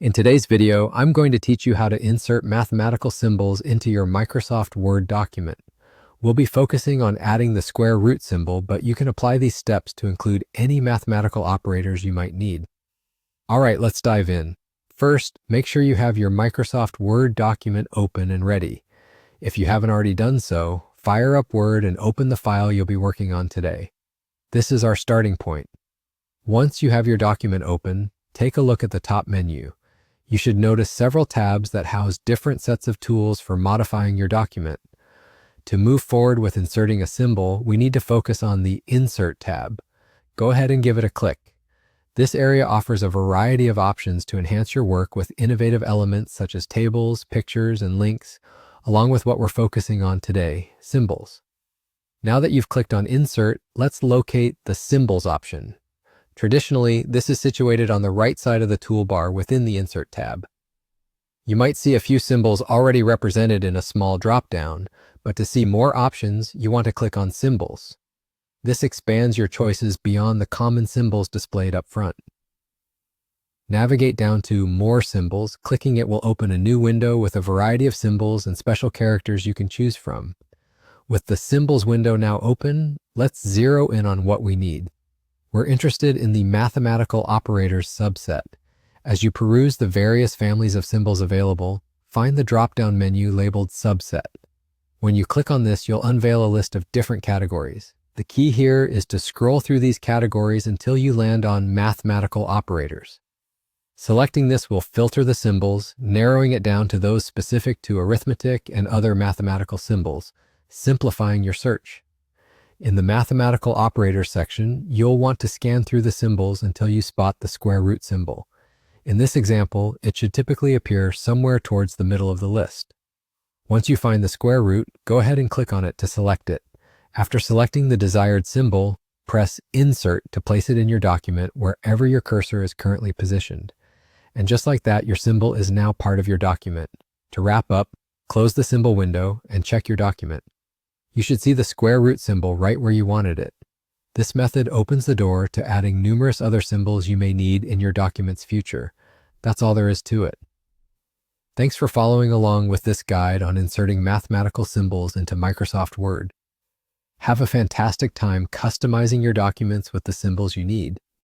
In today's video, I'm going to teach you how to insert mathematical symbols into your Microsoft Word document. We'll be focusing on adding the square root symbol, but you can apply these steps to include any mathematical operators you might need. All right, let's dive in. First, make sure you have your Microsoft Word document open and ready. If you haven't already done so, fire up Word and open the file you'll be working on today. This is our starting point. Once you have your document open, take a look at the top menu. You should notice several tabs that house different sets of tools for modifying your document. To move forward with inserting a symbol, we need to focus on the Insert tab. Go ahead and give it a click. This area offers a variety of options to enhance your work with innovative elements such as tables, pictures, and links, along with what we're focusing on today, symbols. Now that you've clicked on Insert, let's locate the Symbols option. Traditionally, this is situated on the right side of the toolbar within the Insert tab. You might see a few symbols already represented in a small drop-down, but to see more options, you want to click on Symbols. This expands your choices beyond the common symbols displayed up front. Navigate down to More Symbols. Clicking it will open a new window with a variety of symbols and special characters you can choose from. With the Symbols window now open, let's zero in on what we need. We're interested in the mathematical operators subset. As you peruse the various families of symbols available, find the drop-down menu labeled Subset. When you click on this, you'll unveil a list of different categories. The key here is to scroll through these categories until you land on mathematical operators. Selecting this will filter the symbols, narrowing it down to those specific to arithmetic and other mathematical symbols, simplifying your search. In the Mathematical Operators section, you'll want to scan through the symbols until you spot the square root symbol. In this example, it should typically appear somewhere towards the middle of the list. Once you find the square root, go ahead and click on it to select it. After selecting the desired symbol, press Insert to place it in your document wherever your cursor is currently positioned. And just like that, your symbol is now part of your document. To wrap up, close the symbol window and check your document. You should see the square root symbol right where you wanted it. This method opens the door to adding numerous other symbols you may need in your document's future. That's all there is to it. Thanks for following along with this guide on inserting mathematical symbols into Microsoft Word. Have a fantastic time customizing your documents with the symbols you need.